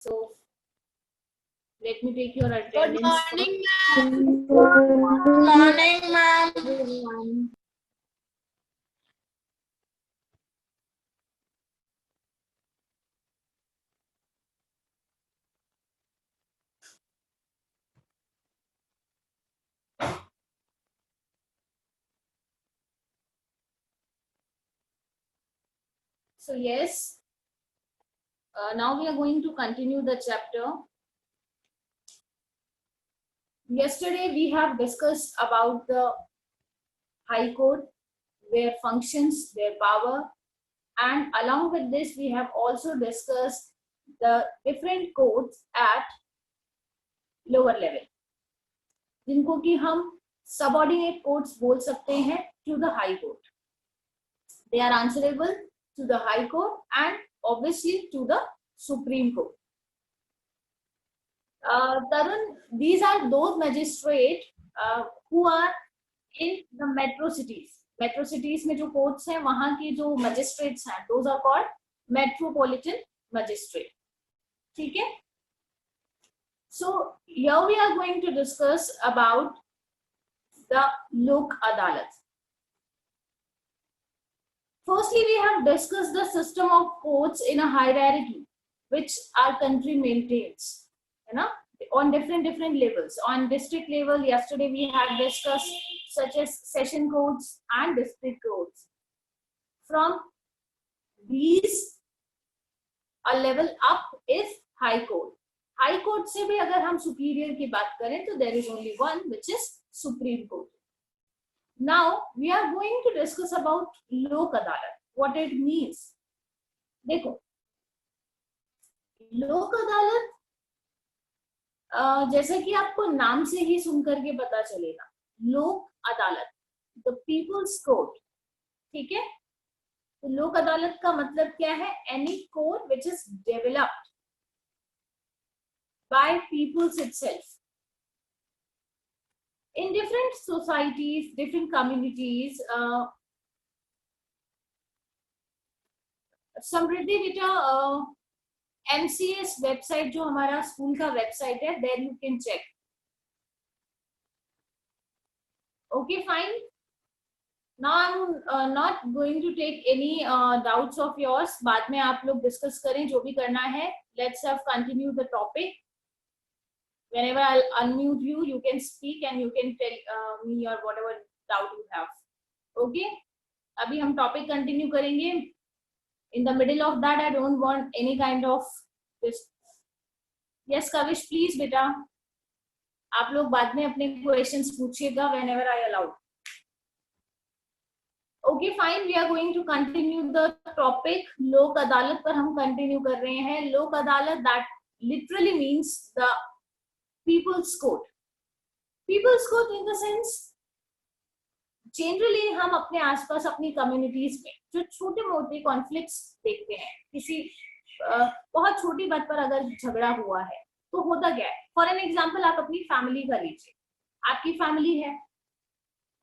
So let me take your Good attendance. morning, ma'am. Good morning, ma'am. So yes, now we are going to continue the chapter. Yesterday we have discussed about the High Court, their functions, their power, and along with this we have also discussed the different courts at lower level, जिनको कि हम subordinate courts बोल सकते हैं to the High Court. They are answerable to the High Court and obviously to the Supreme Court. Tarun, these are those magistrates who are in the metro cities. Metro cities में जो courts हैं वहाँ की जो magistrates हैं, those are called metropolitan magistrate. ठीक है? So here we are going to discuss about the Lok Adalat. Firstly, we have discussed the system of courts in a hierarchy which our country maintains, you know, on different levels. On district level, yesterday we had discussed such as session courts and district courts. From these, a level up is High Court. High Court से भी अगर हम superior की बात करें तो there is only one, which is Supreme Court. Now we are going to discuss about Lok Adalat, what it means. देखो, लोक अदालत जैसे कि आपको नाम से ही सुन करके पता चलेगा, लोक अदालत, द पीपल्स कोर्ट. ठीक है? तो लोक अदालत का मतलब क्या है? Any court which is developed by peoples itself. In different societies, different communities, Samriddhi बेटा, MCS वेबसाइट जो हमारा स्कूल का वेबसाइट है, there you can check. Okay, fine. Now I'm not going to take any doubts of yours. बाद में आप लोग discuss करें जो भी करना है. Let's have continue the topic. Whenever I'll unmute you, you can speak and you can tell me or whatever doubt you have. Okay? अभी हम topic continue करेंगे. In the middle of that, I don't want any kind of this. Yes, Kavish, please, बेटा. आप लोग बाद में अपने questions पूछिएगा whenever I allow. Okay, fine. We are going to continue the topic. लोक अदालत पर हम continue कर रहे हैं. लोक अदालत, that literally means the people's court. People's court in the sense, generally हम अपने आसपास अपनी कम्युनिटीज में जो छोटे मोटे कॉन्फ्लिक्ट्स देखते हैं, किसी बहुत छोटी बात पर अगर झगड़ा हुआ है तो होता क्या है. फॉर एन एग्जांपल, आप अपनी फैमिली का लीजिए. आपकी फैमिली है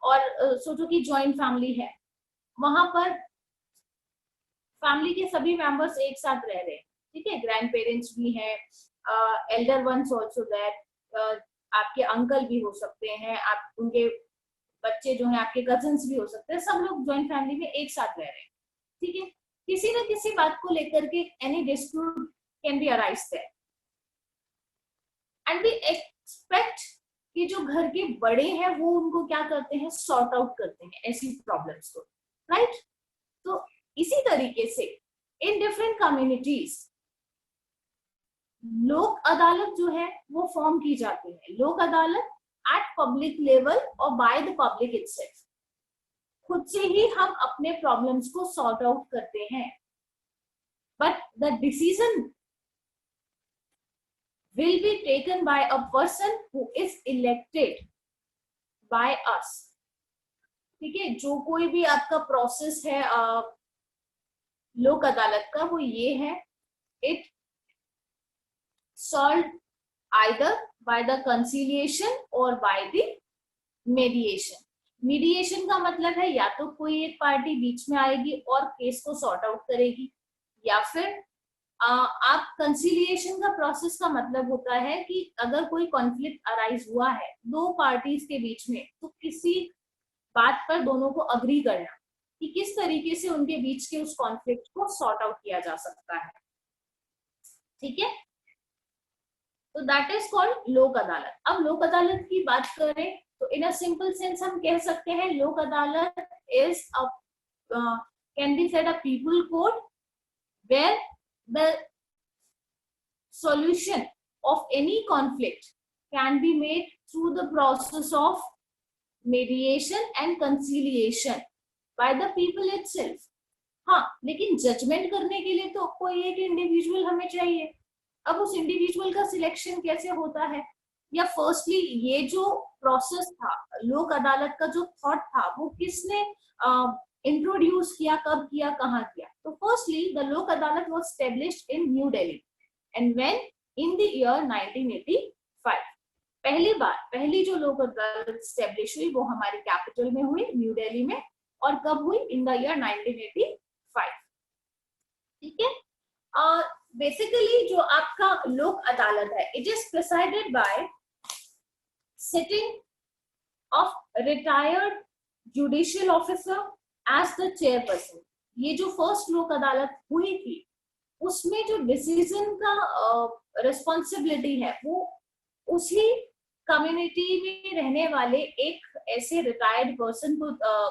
और सोचो कि जॉइंट फैमिली है. वहां पर फैमिली के सभी मेंबर्स एक साथ रह रहे हैं. ठीक है? ग्रैंड पेरेंट्स भी हैं, एल्डर वंस आल्सो दैट, आपके अंकल भी हो सकते हैं, आप उनके बच्चे जो हैं आपके कजिन्स भी हो सकते हैं. सब लोग जॉइंट फैमिली में एक साथ रह रहे हैं. ठीक है? किसी न किसी बात को लेकर के any dispute can be arise there and we expect कि जो घर के बड़े हैं वो उनको क्या करते हैं, सॉर्ट आउट करते हैं ऐसी प्रॉब्लम्स को. राइट? तो इसी तरीके से इन डिफरेंट कम्युनिटीज लोक अदालत जो है वो फॉर्म की जाती है. लोक अदालत at public level or by the public itself. खुद से ही हम अपने प्रॉब्लम्स को सॉर्ट आउट करते हैं. But the decision will be taken by a person who is elected by us. ठीक है? जो कोई भी आपका प्रोसेस है लोक अदालत का, वो ये है, it solved either by the conciliation or by the mediation. Mediation का मतलब है या तो कोई एक पार्टी बीच में आएगी और केस को सॉर्ट आउट करेगी, या फिर आप कंसिलिएशन का प्रोसेस का मतलब होता है कि अगर कोई कॉन्फ्लिक्ट अराइज हुआ है दो पार्टीज के बीच में, तो किसी बात पर दोनों को अग्री करना कि किस तरीके से उनके बीच के उस कॉन्फ्लिक्ट को सॉर्ट आउट किया जा सकता है, ठीक है। तो दैट इज कॉल्ड लोक अदालत। अब लोक अदालत की बात करें तो इन अ सिंपल सेंस हम कह सकते हैं Lok Adalat is a can be said a people court where the solution of any conflict can be made through the process of mediation and conciliation by the people itself. हाँ, लेकिन judgement करने के लिए तो कोई एक इंडिविजुअल हमें चाहिए। अब उस इंडिविजुअल का सिलेक्शन कैसे होता है, या फर्स्टली ये जो प्रोसेस था लोक अदालत का, जो थॉट था वो किसने इंट्रोड्यूस किया, कब किया, कहाँ किया? तो फर्स्टली द लोक Adalat was established in New Delhi and when in the year 1985 पहली जो लोक अदालत स्टैब्लिश हुई वो हमारी कैपिटल में हुई, न्यू दिल्ली में। और कब हुई? इन द ईयर 1985, ठीक है। बेसिकली जो आपका लोक अदालत है, it is presided by sitting of retired judicial officer as the chairperson. ये जो फर्स्ट लोक अदालत हुई थी उसमें जो डिसीजन का रिस्पॉन्सिबिलिटी है वो उसी कम्युनिटी में रहने वाले एक ऐसे रिटायर्ड पर्सन को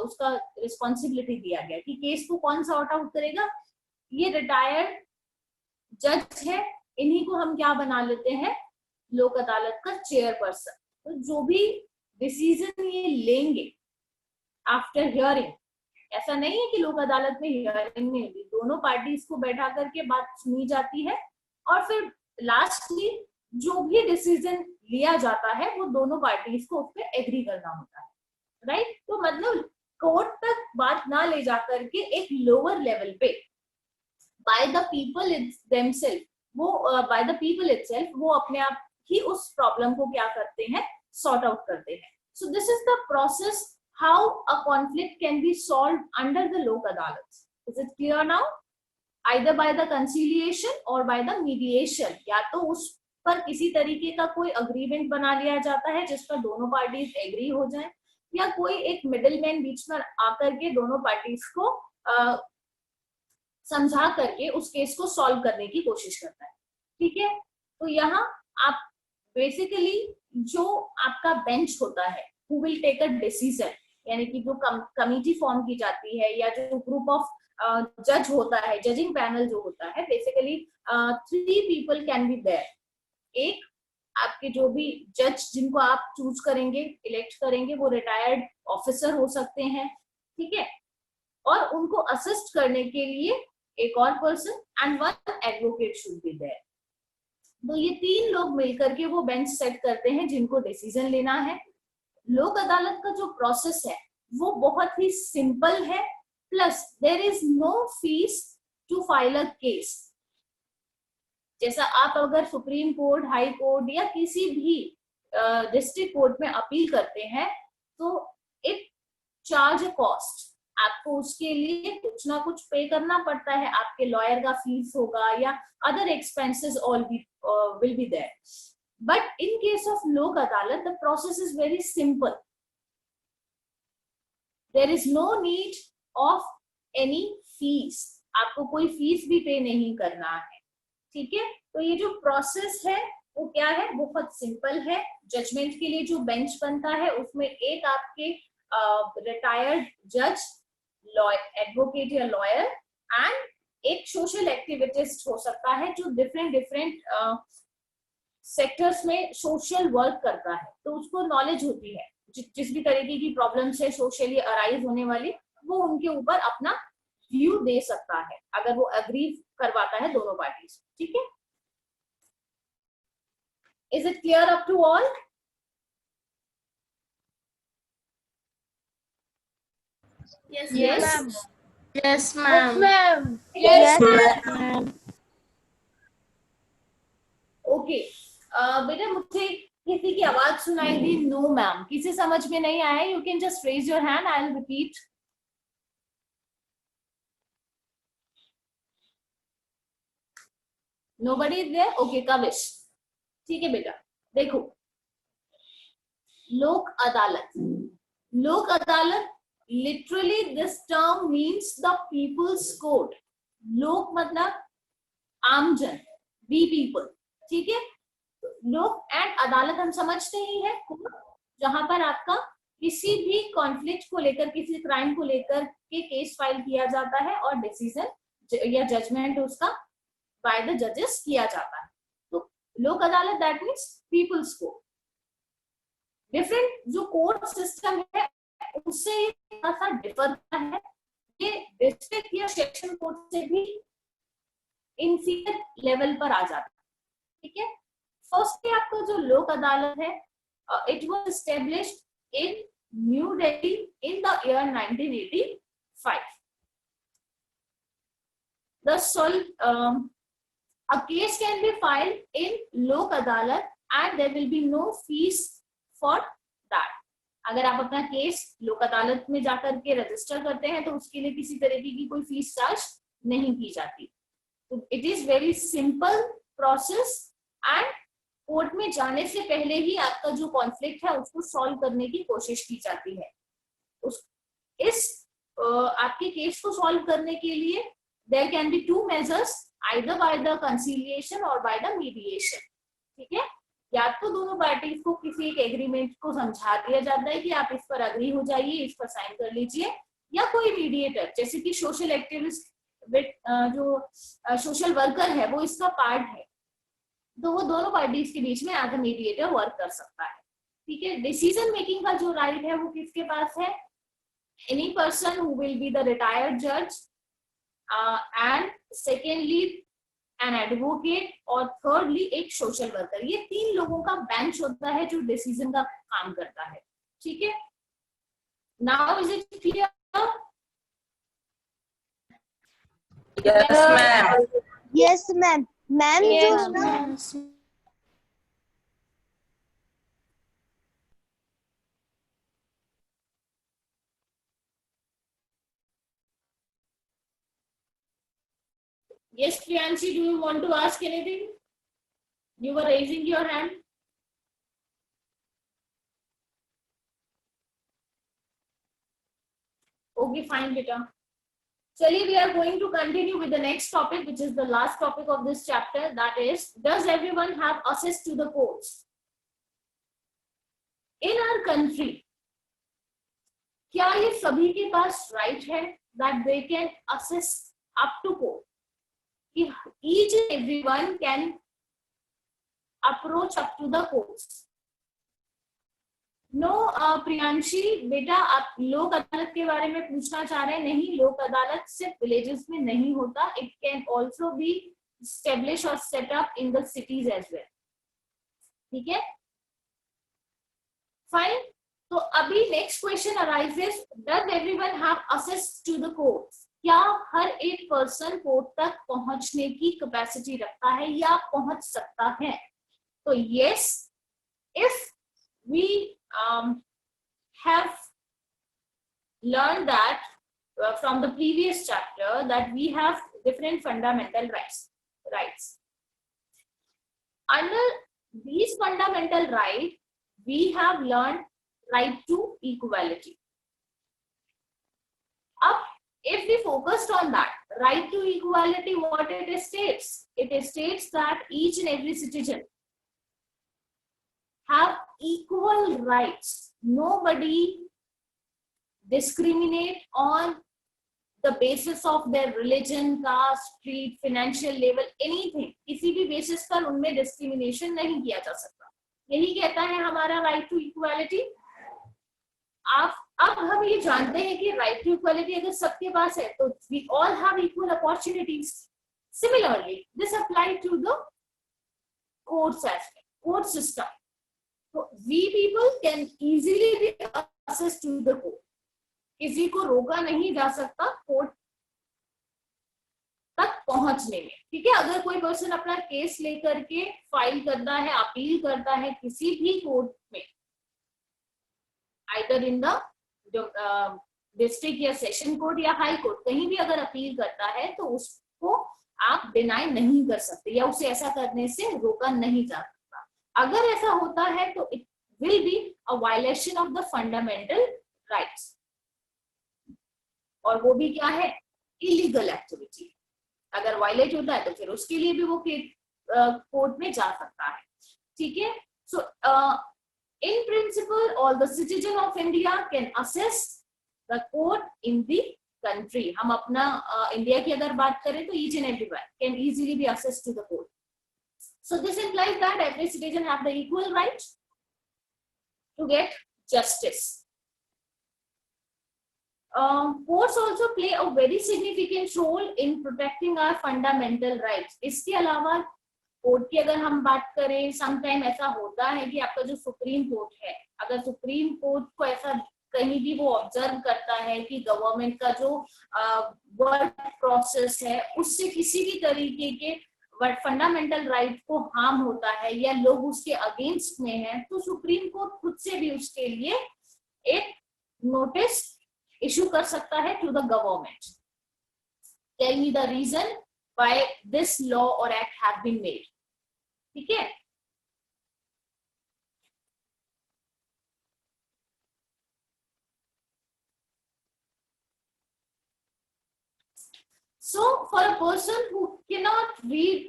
उसका रिस्पॉन्सिबिलिटी दिया गया कि केस को कौन सॉर्ट आउट करेगा। ये रिटायर्ड जज है, इन्हीं को हम क्या बना लेते हैं, लोक अदालत का चेयरपर्सन। तो जो भी डिसीजन ये लेंगे आफ्टर हियरिंग, ऐसा नहीं है कि लोक अदालत में हियरिंग में भी दोनों पार्टीज को बैठा करके बात सुनी जाती है और फिर लास्टली जो भी डिसीजन लिया जाता है वो दोनों पार्टीज को उस पर एग्री करना होता है, राइट। तो मतलब कोर्ट तक बात ना ले जाकर के एक लोअर लेवल पे बाय द पीपल देमसेल्फ, वो बाय द पीपल इटसेल्फ वो अपने आप ही उस प्रॉब्लम को क्या करते हैं, सॉर्ट आउट करते हैं। So this is the process how a conflict can be solved under the lok adalats. Is it clear now? Either by the conciliation or by the mediation, या तो उस पर किसी तरीके का कोई अग्रीमेंट बना लिया जाता है जिस पर दोनों पार्टीज एग्री हो जाएं, या कोई एक मिडिल मैन बीच में आकर के दोनों पार्टीज को समझा करके उस केस को सॉल्व करने की कोशिश करता है, ठीक है। तो यहाँ आप बेसिकली जो आपका बेंच होता है who will take a decision, यानी कि जो कमिटी फॉर्म की जाती है या जो ग्रुप ऑफ जज होता है, जजिंग पैनल जो होता है, basically 3 people can be there. एक आपके जो भी जज जिनको आप चूज करेंगे, इलेक्ट करेंगे, वो रिटायर्ड ऑफिसर हो सकते हैं, ठीक है। और उनको असिस्ट करने के लिए एक और person and 1 advocate should be there. तो ये 3 लोग मिलकर के वो बेंच सेट करते हैं जिनको डिसीजन लेना है। लोक अदालत का जो प्रोसेस है वो बहुत ही सिंपल है, plus there is no fees to file a case. जैसा आप अगर सुप्रीम कोर्ट, हाई कोर्ट या किसी भी डिस्ट्रिक्ट कोर्ट में अपील करते हैं तो इट चार्ज अ कॉस्ट, आपको उसके लिए कुछ ना कुछ पे करना पड़ता है, आपके लॉयर का फीस होगा या other expenses all will be there. But in case of lok adalat, the process is very simple. There is no need of any fees. आपको कोई फीस भी पे नहीं करना है, ठीक है। तो ये जो प्रोसेस है वो क्या है, बहुत सिंपल है। जजमेंट के लिए जो बेंच बनता है उसमें एक आपके रिटायर्ड जज, एडवोकेट या लॉयर एंड एक सोशल एक्टिविटिस्ट हो सकता है जो डिफरेंट सेक्टर्स में सोशल वर्क करता है, तो उसको नॉलेज होती है जिस भी तरीके की प्रॉब्लम्स है सोशली अराइज होने वाली, वो उनके ऊपर अपना व्यू दे सकता है अगर वो एग्री करवाता है दोनों पार्टीज, ठीक है। Is it clear up to all? Yes. Yes, ma'am. Yes, ma'am. Okay, बेटा मुझे किसी की आवाज सुनाई दी? No ma'am. किसी समझ में नहीं आया? You can just raise your hand, I will repeat. Nobody is there? Okay, Kavish. ठीक है बेटा, देखो लोक Adalat, Lok Adalat literally this term means the peoples court. लोक मतलब आमजन, वी पीपल, ठीक है. लोक एंड अदालत हम समझते ही है, जहां पर आपका किसी भी कॉन्फ्लिक्ट को लेकर, किसी क्राइम को लेकर के केस फाइल किया जाता है और डिसीजन या जजमेंट उसका बाय द जजेस किया जाता है. तो Lok Adalat that means peoples court. Different जो कोर्ट सिस्टम है उससे थोड़ा सा डिफर करता है. ये डिस्ट्रिक्ट या सेक्शन कोर्ट से भी इंफीरियर लेवल पर आ जाता है. ठीक है. फर्स्टली आपका जो लोक अदालत है, it was established in New Delhi in the year 1985. A case can be filed in Lok Adalat and there will be no fees for that. अगर आप अपना केस लोक अदालत में जाकर के रजिस्टर करते हैं तो उसके लिए किसी तरीके की कोई फीस चार्ज नहीं की जाती. तो it is very simple process and court में जाने से पहले ही आपका जो कॉन्फ्लिक्ट है उसको सॉल्व करने की कोशिश की जाती है. आपके केस को सॉल्व करने के लिए there can be two measures, either by the conciliation or by the mediation. ठीक है. या तो दोनों पार्टीज को किसी एक एग्रीमेंट को समझा दिया जाता है कि आप इस पर अग्री हो जाइए, इस पर साइन कर लीजिए, या कोई मीडिएटर जैसे कि सोशल एक्टिविस्ट, जो सोशल वर्कर है वो इसका पार्ट है, तो वो दोनों पार्टीज के बीच में एज अ मीडिएटर वर्क कर सकता है. ठीक है. डिसीजन मेकिंग का जो राइट है वो किसके पास है? Any person who will be the retired जज, एंड सेकेंडली एन एडवोकेट, और थर्डली एक सोशल वर्कर. ये तीन लोगों का बेंच होता है जो डिसीजन का काम करता है. ठीक है. Now is it clear? Yes, ma'am. Yes, ma'am. Ma'am, Yes, जो Yes, Priyanshi, do you want to ask anything? You were raising your hand. Okay, fine, beta. Chaliye, we are going to continue with the next topic, which is the last topic of this chapter. That is, does everyone have access to the courts? In our country, क्या ये सभी के पास right है that they can access up to court? Each and everyone can approach up to the courts. No, Priyanshi बेटा, आप लोक अदालत के बारे में पूछना चाह रहे हैं? नहीं, लोक अदालत सिर्फ विलेजेस में नहीं होता. It can also be establish और set up in the cities as well. ठीक है. फाइन. तो अभी next question arises, does everyone have access to the courts? क्या हर एक पर्सन कोर्ट तक पहुंचने की कैपेसिटी रखता है या पहुंच सकता है? तो yes, if we have learned that from the previous chapter that we have different fundamental rights. Under these fundamental rights, we have learned right to equality. Up, if we focused on that right to equality, what it states? It states that each and every citizen have equal rights. Nobody discriminate on the basis of their religion, caste, creed, financial level, anything. किसी भी basis पर उनमें discrimination नहीं किया जा सकता. यही कहता है हमारा right to equality. अब हम ये जानते हैं कि right to equality अगर सबके पास है तो we all have equal opportunities. Similarly, this applies to the courts as well, court system. So we people can easily be access to the court. किसी को रोका नहीं जा सकता कोर्ट तक पहुंचने में. ठीक है. अगर कोई पर्सन अपना केस लेकर के फाइल करता है, अपील करता है किसी भी कोर्ट में, आइदर इन द डिस्ट्रिक्ट या सेशन कोर्ट या हाई कोर्ट, कहीं भी अगर अपील करता है तो उसको आप डिनाई नहीं कर सकते या उसे ऐसा करने से रोका नहीं जा सकता। अगर ऐसा होता है तो it will be a violation of the fundamental rights, और वो भी क्या है, इलीगल एक्टिविटी। अगर वायलेट होता है तो फिर उसके लिए भी वो कोर्ट में जा सकता है। ठीक है, so in principle all the citizen of India can access the court in the country. हम अपना इंडिया की अगर बात करें तो each and everyone can easily be access to the court. So this implies that every citizen have the equal right to get justice. Courts also play a very significant role in protecting our fundamental rights. इसके अलावा court की अगर हम बात करें, sometime ऐसा होता है कि आपका जो सुप्रीम कोर्ट है, अगर सुप्रीम कोर्ट को ऐसा कहीं भी वो ऑब्जर्व करता है कि गवर्नमेंट का जो वर्क प्रोसेस है उससे किसी भी तरीके के फंडामेंटल राइट को हार्म होता है या लोग उसके अगेंस्ट में हैं, तो सुप्रीम कोर्ट खुद से भी उसके लिए एक नोटिस इशू कर सकता है to the government. Tell me the reason why this law और एक्ट हैव बीन मेड। ठीक है, so for a person who cannot read,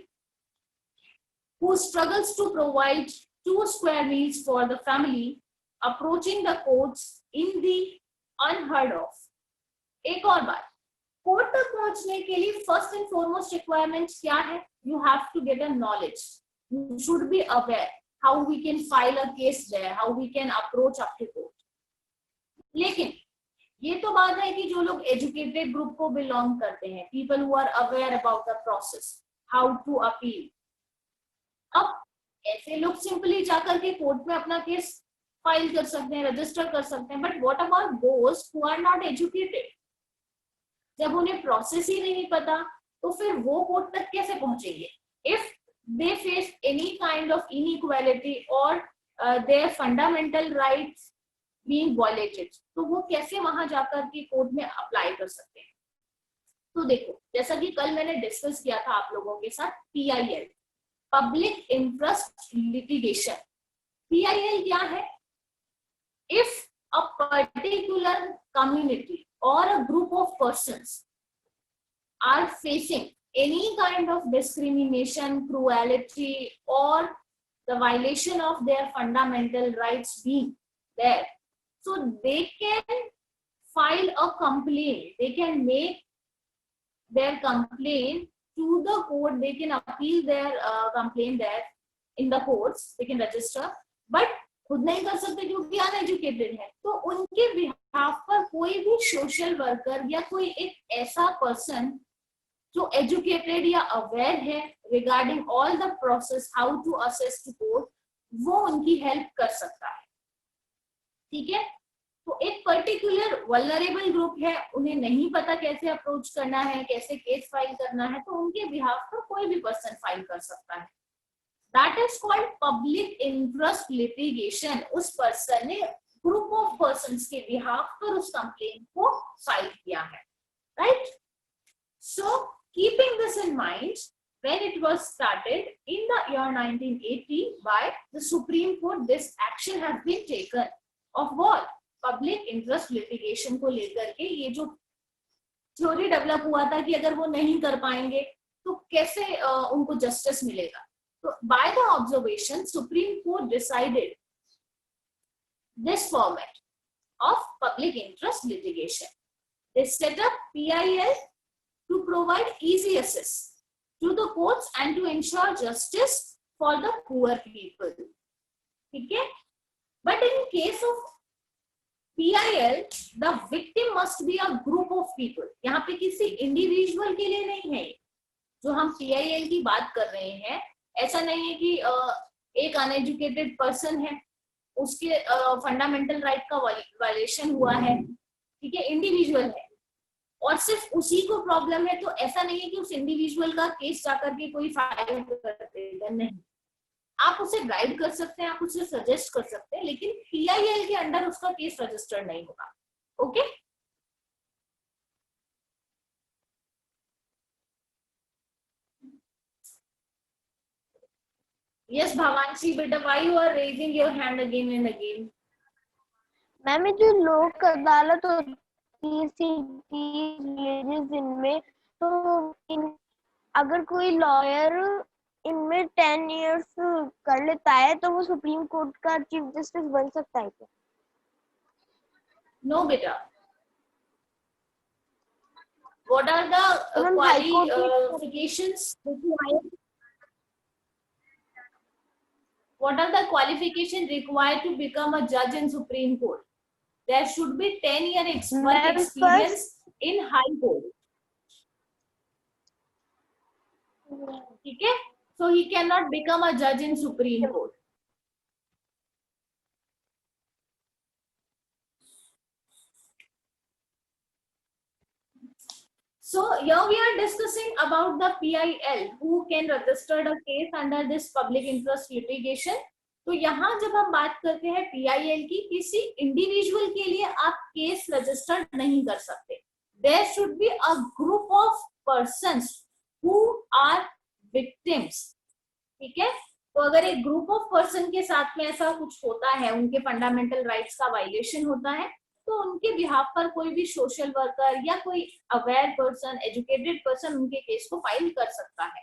who struggles to provide 2 square meals for the family, approaching the courts in the unheard of. एक और बात, court तक पहुंचने के लिए फर्स्ट एंड फॉरमोस्ट रिक्वायरमेंट क्या है? You have to get a knowledge, you should be aware how we can file a case there, how we can approach up to court. लेकिन ये तो बात है कि जो लोग एजुकेटेड ग्रुप को बिलोंग करते हैं, people who are aware about the process, how to appeal. अब ऐसे लोग सिंपली जाकर के कोर्ट में अपना केस फाइल कर सकते हैं, रजिस्टर कर सकते हैं, बट व्हाट अबाउट दोस्त हु आर नॉट एजुकेटेड? जब उन्हें प्रोसेस ही नहीं पता तो फिर वो कोर्ट तक कैसे पहुंचेंगे? If they face any kind of inequality और their fundamental rights being violated, तो वो कैसे वहां जाकर के कोर्ट में अप्लाई कर सकते हैं? तो देखो, जैसा कि कल मैंने डिस्कस किया था आप लोगों के साथ, PIL, public interest litigation. PIL क्या है? If a particular community or a group of persons are facing any kind of discrimination, cruelty, or the violation of their fundamental rights being there, so they can file a complaint, they can make their complaint to the court, they can appeal their complaint there in the courts, they can register, but खुद नहीं कर सकते क्योंकि uneducated है। तो उनके behalf पर कोई भी सोशल वर्कर या कोई एक ऐसा पर्सन जो एजुकेटेड या अवेयर है regarding all the process, how to access to court, वो उनकी हेल्प कर सकता है। ठीक है, तो एक पर्टिकुलर वल्नरेबल ग्रुप है, उन्हें नहीं पता कैसे अप्रोच करना है, कैसे केस फाइल करना है, तो उनके बिहाफ पर कोई भी पर्सन फाइल कर सकता है। That is called public interest litigation. उस पर्सन ने ग्रुप ऑफ पर्संस के बिहाफ पर उस कंप्लेंट को फाइल किया है, right? So keeping this in mind, when it was started in the year 1980 by the Supreme Court, this action has been taken of what? Public interest litigation को लेकर के ये जो थ्योरी डेवलप हुआ था कि अगर वो नहीं कर पाएंगे तो कैसे उनको जस्टिस मिलेगा। So, by the observation, Supreme Court decided this format of public interest litigation. They set up PIL to provide easy access to the courts and to ensure justice for the poor people. Okay? But in case of PIL, the victim must be a group of people. यहाँ पे किसी individual के लिए नहीं है। जो हम PIL की बात कर रहे हैं, ऐसा नहीं है कि एक अनएजुकेटेड पर्सन है, उसके फंडामेंटल राइट का वायलेशन हुआ है, ठीक है, इंडिविजुअल है और सिर्फ उसी को प्रॉब्लम है, तो ऐसा नहीं है कि उस इंडिविजुअल का केस जाकर के कोई फाइल कर देगा, नहीं। आप उसे गाइड कर सकते हैं, आप उसे सजेस्ट कर सकते हैं, लेकिन PIL के अंडर उसका केस रजिस्टर्ड नहीं होगा। Okay, Yes, Bhavanshi, beta, why you are raising your hand again and again? Ma'am ये जो लोक अदालत होती है सिटीज विलेजेस इनमें, तो इन अगर कोई लॉयर इनमें 10 इयर्स कर लेता है तो वो सुप्रीम कोर्ट का चीफ जस्टिस बन सकता है क्या? No, beta. What are the Ma'am, High Court qualifications required? What are the qualifications required to become a judge in Supreme Court? There should be 10-year work Ma'am, experience in High Court. Okay? So he cannot become a judge in Supreme Court. So here we are discussing about the PIL, who can register a case under this public interest litigation. तो यहाँ जब हम बात करते हैं PIL की, किसी individual के लिए आप केस रजिस्टर नहीं कर सकते. There should be a group of persons who are victims. ठीक है? तो अगर एक ग्रुप ऑफ पर्सन के साथ में ऐसा कुछ होता है, उनके फंडामेंटल राइट्स का वायलेशन होता है, तो उनके बिहाफ पर कोई भी सोशल वर्कर या कोई अवेयर पर्सन, एजुकेटेड पर्सन उनके केस को फाइल कर सकता है.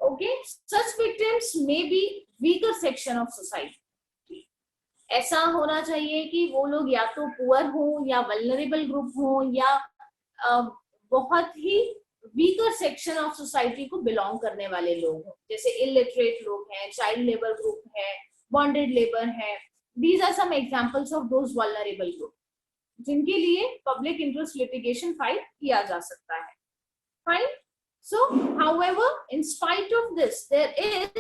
Okay, such victims may be weaker section of society. ऐसा होना चाहिए कि वो लोग या तो पुअर हो या वल्नरेबल ग्रुप हो या बहुत ही वीकर सेक्शन ऑफ सोसाइटी को बिलोंग करने वाले लोग हो, जैसे इलिटरेट लोग हैं, चाइल्ड लेबर ग्रुप है, बॉन्डेड लेबर है. These are some examples of those vulnerable group जिनके लिए public interest litigation फाइल किया जा सकता है. Fine. So, however, in spite of this, there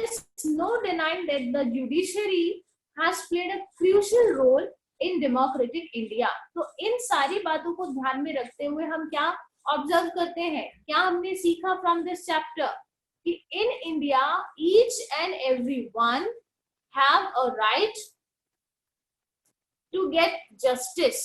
is no denying that the judiciary has played a crucial role in democratic India. तो इन सारी बातों को ध्यान में रखते हुए हम क्या ऑब्जर्व करते हैं, क्या हमने सीखा फ्रॉम दिस चैप्टर कि in India each and everyone have a right to get justice.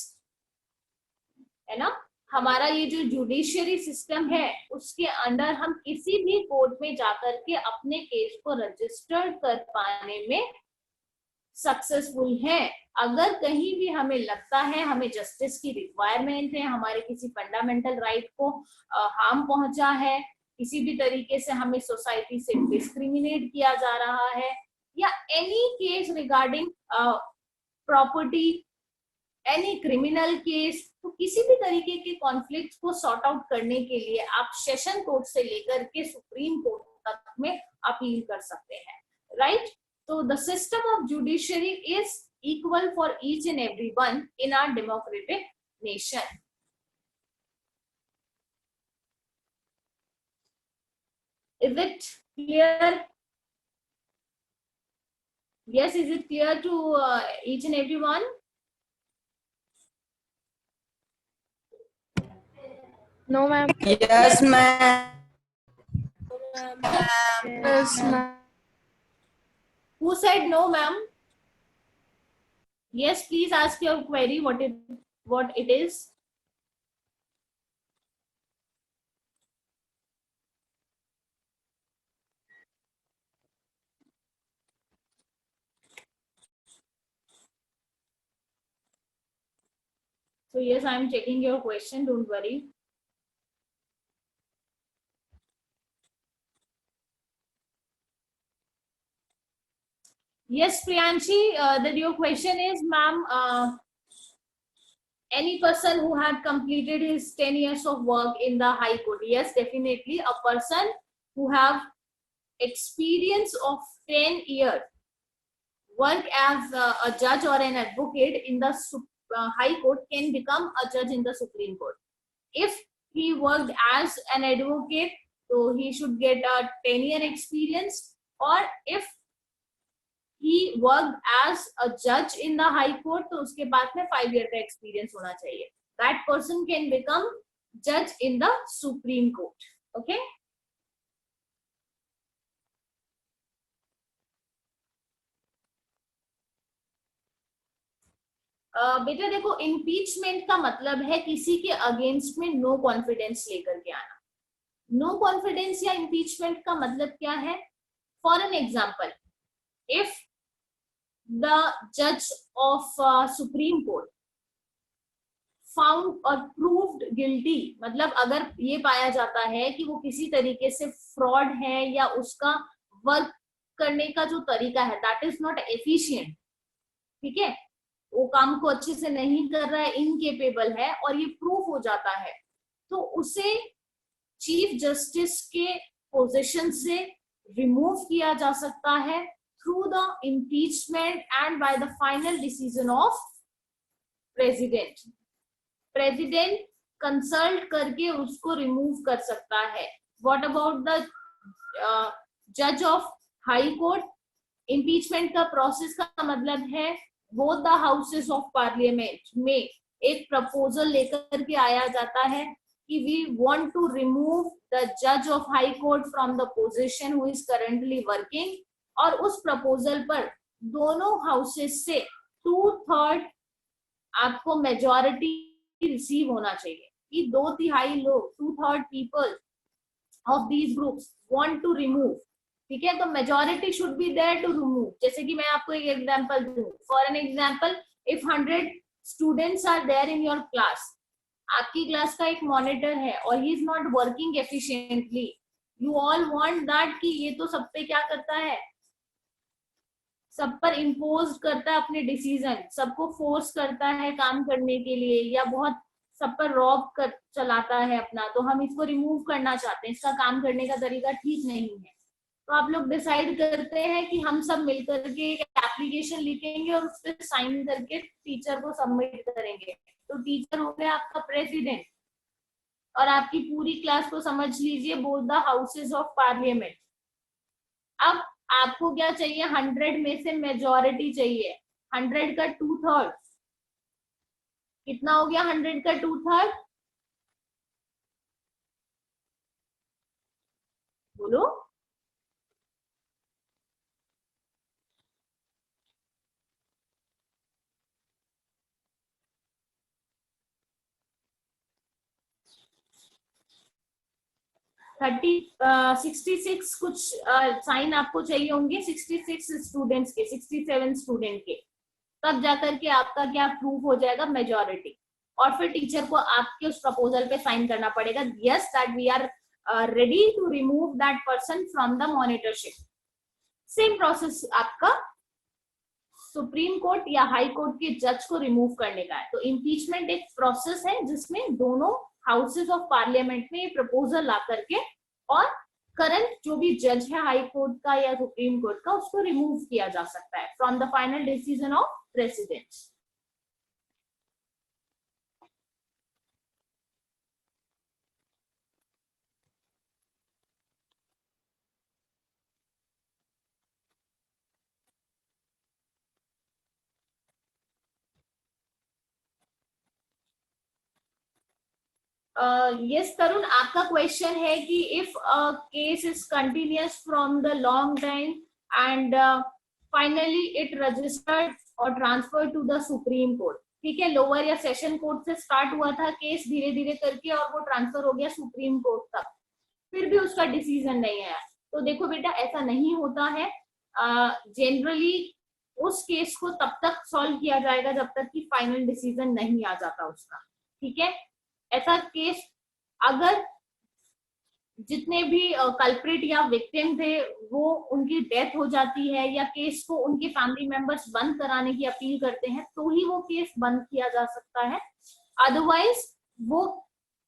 है ना? हमारा ये जो जुडिशियरी सिस्टम है उसके अंडर हम किसी भी कोर्ट में जाकर के अपने केस को रजिस्टर कर पाने में सक्सेसफुल हैं. अगर कहीं भी हमें लगता है हमें जस्टिस की रिक्वायरमेंट है, हमारे किसी फंडामेंटल राइट को हार्म पहुंचा है, किसी भी तरीके से हमें सोसाइटी से डिस्क्रिमिनेट किया जा रहा है, या any case regarding property, any criminal case, तो किसी भी तरीके के कॉन्फ्लिक्ट को सॉर्ट आउट करने के लिए आप सेशन कोर्ट से लेकर के सुप्रीम कोर्ट तक में अपील कर सकते हैं. राइट? तो the system of judiciary is equal for each and everyone in our democratic nation. Is it clear? Yes, is it clear to each and everyone? No, ma'am. Yes, ma'am. Yes, ma'am. Who said no, ma'am? Yes, please ask your query. What it is. So yes, I am checking your question. Don't worry. Yes, Priyanshi, that your question is, ma'am, any person who had completed his 10 years of work in the High Court. Yes, definitely a person who have experience of 10 years work as a judge or an advocate in the High Court can become a judge in the Supreme Court. If he worked as an advocate, so he should get a 10-year experience, or if he worked as a judge in the High Court, तो उसके बाद में 5 year का experience होना चाहिए. That person can become judge in the Supreme Court. Okay? बेटा देखो, impeachment का मतलब है किसी के अगेंस्ट में नो कॉन्फिडेंस लेकर के आना. नो कॉन्फिडेंस या इम्पीचमेंट का मतलब क्या है? For an example, if the जज ऑफ सुप्रीम कोर्ट फाउंड और प्रूव्ड गिल्टी, मतलब अगर ये पाया जाता है कि वो किसी तरीके से फ्रॉड है या उसका वर्क करने का जो तरीका है दैट इज नॉट एफिशिएंट, ठीक है, वो काम को अच्छे से नहीं कर रहा है, इनकेपेबल है, और ये प्रूफ हो जाता है, तो उसे चीफ जस्टिस के पोजीशन से रिमूव किया जा सकता है through the impeachment and by the final decision of president. President consult करके उसको रिमूव कर सकता है। व्हाट अबाउट द जज ऑफ हाई कोर्ट? इम्पीचमेंट का प्रोसेस का मतलब है both the houses of parliament में एक प्रपोजल लेकर के आया जाता है कि we want to remove the जज of high court from the position who is currently working, और उस प्रपोजल पर दोनों हाउसेस से 2/3 आपको मेजॉरिटी रिसीव होना चाहिए कि 2/3 लोग, 2/3 people of these groups want to remove, ठीक है, तो majority should be there to remove. जैसे कि मैं आपको एक एग्जांपल दूं, for an example, if 100 students are there in your class, आपकी क्लास का एक मॉनिटर है और he is not working efficiently, you all want that कि ये तो सब पे क्या करता है, सब पर इम्पोज करता है अपने डिसीजन, सबको फोर्स करता है काम करने के लिए, या बहुत सब पर रॉब कर चलाता है अपना, तो हम इसको रिमूव करना चाहते हैं, इसका काम करने का तरीका ठीक नहीं है। तो आप लोग डिसाइड करते हैं कि हम सब मिलकर के एक एप्लीकेशन लिखेंगे और उस पर साइन करके टीचर को सबमिट करेंगे। तो टीचर हो गया आपका प्रेसिडेंट, और आपकी पूरी क्लास को समझ लीजिए both the houses of parliament. अब आपको क्या चाहिए, 100 में से मेजॉरिटी चाहिए, 100 का 2/3 कितना हो गया, 100 का 2/3 बोलो, थर्टी 66 कुछ साइन आपको चाहिए होंगे, 66 स्टूडेंट्स के, 67 स्टूडेंट के, तब जाकर के आपका क्या प्रूफ हो जाएगा, मेजॉरिटी। और फिर टीचर को आपके उस प्रपोजल पे साइन करना पड़ेगा, yes that we are ready to remove that person from the monitorship. Same process आपका सुप्रीम कोर्ट या हाई कोर्ट के जज को रिमूव करने का है। तो इम्पीचमेंट एक प्रोसेस है जिसमें दोनों हाउसेस ऑफ पार्लियामेंट में प्रपोजल ला करके और करंट जो भी जज है हाई कोर्ट का या सुप्रीम कोर्ट का, उसको रिमूव किया जा सकता है from the final decision of president. Yes Tarun, आपका क्वेश्चन है कि if case is continuous from the long time and finally it registered और transfer to the supreme court, ठीक है, लोअर या सेशन कोर्ट से स्टार्ट हुआ था केस धीरे धीरे करके और वो ट्रांसफर हो गया सुप्रीम कोर्ट तक, फिर भी उसका डिसीजन नहीं आया। तो देखो बेटा, ऐसा नहीं होता है, जनरली उस केस को तब तक सॉल्व किया जाएगा जब तक कि फाइनल डिसीजन नहीं आ जाता उसका, ठीक है। ऐसा केस अगर जितने भी कल्प्रिट या विक्टिम थे वो उनकी डेथ हो जाती है या केस को उनके फैमिली मेंबर्स बंद कराने की अपील करते हैं तो ही वो केस बंद किया जा सकता है, अदरवाइज वो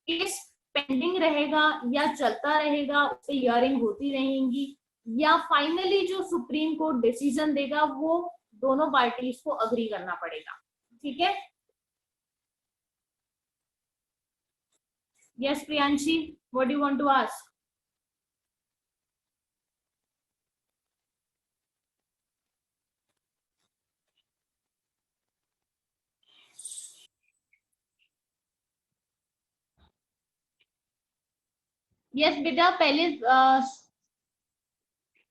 केस पेंडिंग रहेगा या चलता रहेगा, उस पर हियरिंग होती रहेंगी, या फाइनली जो सुप्रीम कोर्ट डिसीजन देगा वो दोनों पार्टीज को अग्री करना पड़ेगा, ठीक है। Yes, Priyanshi, what do you want to ask? Yes, बेटा, पहले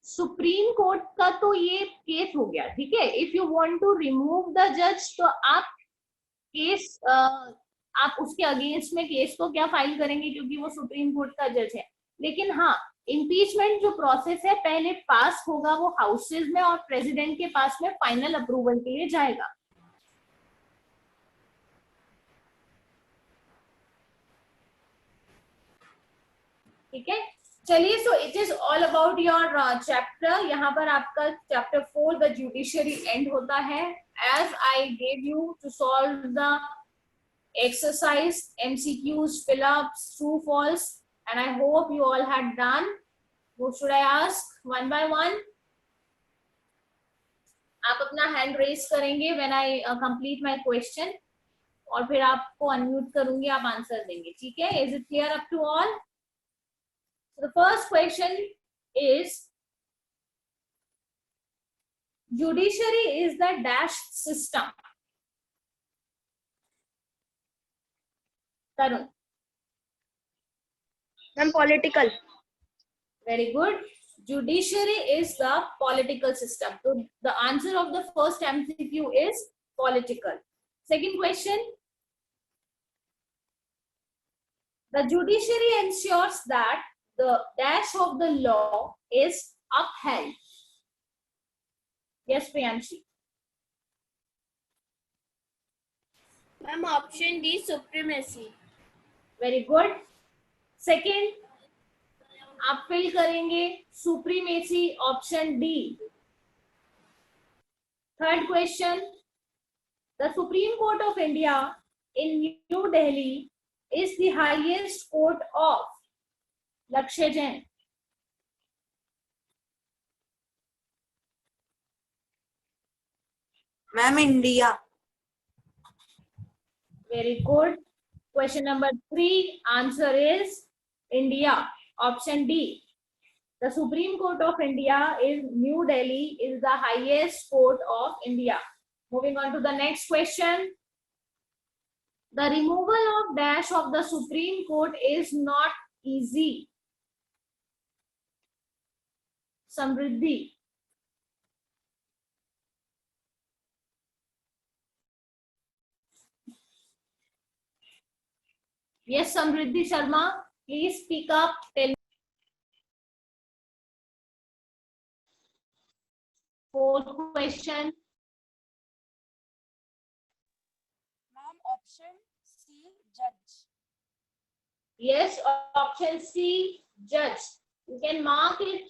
सुप्रीम कोर्ट का तो ये केस हो गया, ठीक है। If you want to remove the जज तो आप केस आप उसके अगेंस्ट में केस को क्या फाइल करेंगे क्योंकि वो सुप्रीम कोर्ट का जज है। लेकिन हाँ, इम्पीचमेंट जो प्रोसेस है पहले पास होगा वो हाउसेज में और प्रेसिडेंट के पास में फाइनल अप्रूवल के लिए जाएगा. ठीक है, चलिए. So it is all about your chapter. यहाँ पर आपका चैप्टर 4 द जुडिशरी एंड होता है. As I gave you to solve the exercise, MCQs, fill-ups, true, false, and I hope you all had done. What should I ask one by one? आप अपना hand raise करेंगे when I complete my question, और फिर आपको unmute करूंगी, आप answer देंगे. ठीक है? Is it clear up to all? So the first question is, judiciary is the dash system. Tarun. Ma'am, political. Very good. Judiciary is the political system. So the answer of the first MCQ is political. Second question. The judiciary ensures that the dash of the law is upheld. Yes, Priyanshi. Ma'am, option D, supremacy. Very good. Second, आप fill करेंगे supremacy, option D. Third question, the supreme court of India in New Delhi is the highest court of. Lakshya Jain. Ma'am India. Very good. Question number 3, answer is India. Option D. The Supreme Court of India in New Delhi is the highest court of India. Moving on to the next question. The removal of dash of the Supreme Court is not easy. Samriddhi. Yes, Samriddhi Sharma, please speak up. Tell me. Fourth question. Ma'am, option C, judge. Yes, option C, judge. You can mark it.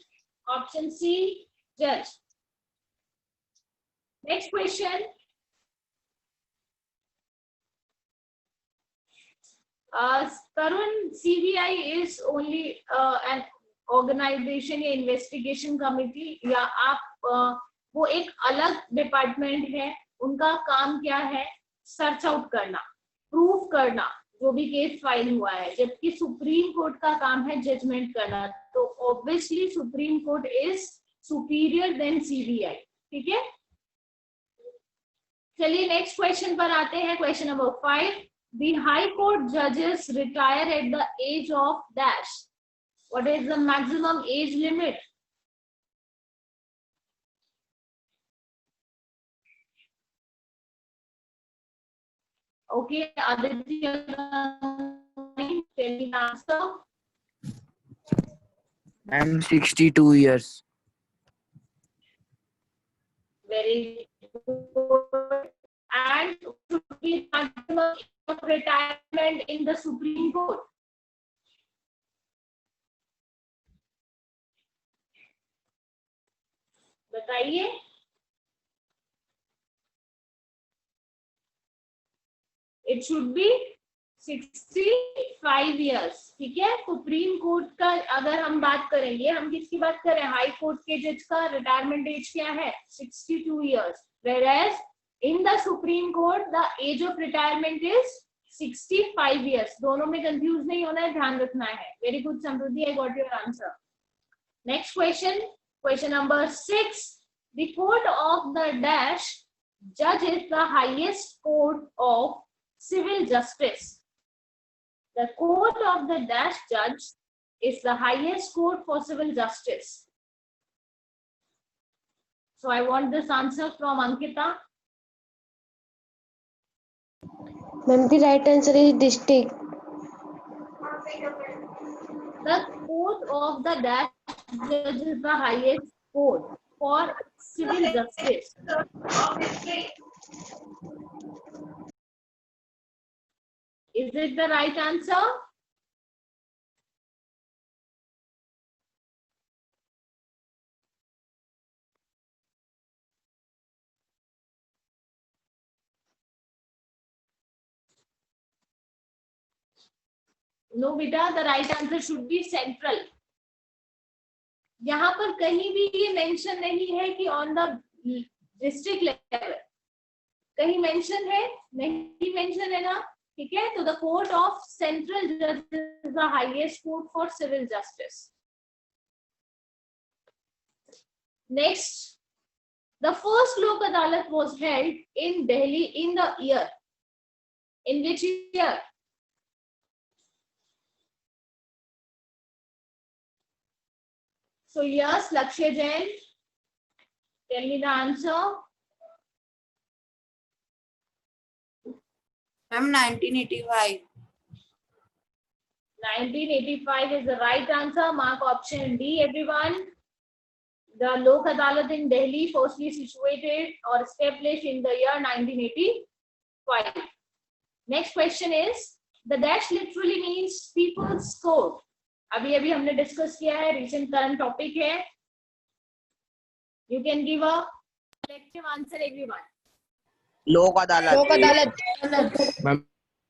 Option C, judge. Next question. Tarun, CBI is only an organization या investigation committee, या आप वो एक अलग department है. उनका काम क्या है? सर्च आउट करना, प्रूफ करना जो भी केस फाइल हुआ है, जबकि सुप्रीम कोर्ट का काम है जजमेंट करना. तो obviously supreme court is superior than CBI. ठीक है, चलिए नेक्स्ट क्वेश्चन पर आते हैं. Question number 5. The High Court judges retire at the age of dash. What is the maximum age limit? Okay, Aditya, tell me the answer. I'm 62 years. Very good. And should be maximum age of retirement in the Supreme Court? बताइए. It should be 65 years. ठीक है, supreme court का अगर हम बात करेंगे, हम किसकी बात करें? हाई कोर्ट के जज का रिटायरमेंट एज क्या है? 62 years. Whereas in the Supreme Court the age of retirement is 65 years. दोनों में कंफ्यूज नहीं होना है, ध्यान रखना है. Very good, Samruddhi, I got your answer. Next question. Question number 6. The court of the dash judge is the highest court of civil justice. The court of the dash judge is the highest court for civil justice. So I want this answer from Ankita. Ma'am, the right answer is district. The court court of the dash judge is the highest court for civil justice? Is it the right answer? No beta, the right answer should be central. यहाँ पर कहीं भी ये mention नहीं है कि on the district level, कहीं mention है? नहीं मेंशन है ना, ठीक है। तो द कोर्ट ऑफ सेंट्रल जज is the highest court for civil justice. Next, the first Lok Adalat was held in Delhi in the year, in which year? So yes, Lakshya Jain, tell me the answer. Ma'am, 1985. 1985 is the right answer. Mark option D, everyone. The Lok Adalat in Delhi, firstly situated or established in the year 1985. Next question is, the dash literally means people's court. अभी अभी हमने discuss किया है, recent current topic है. You can give a collective answer, everyone. लोक अदालत. लोक अदालत.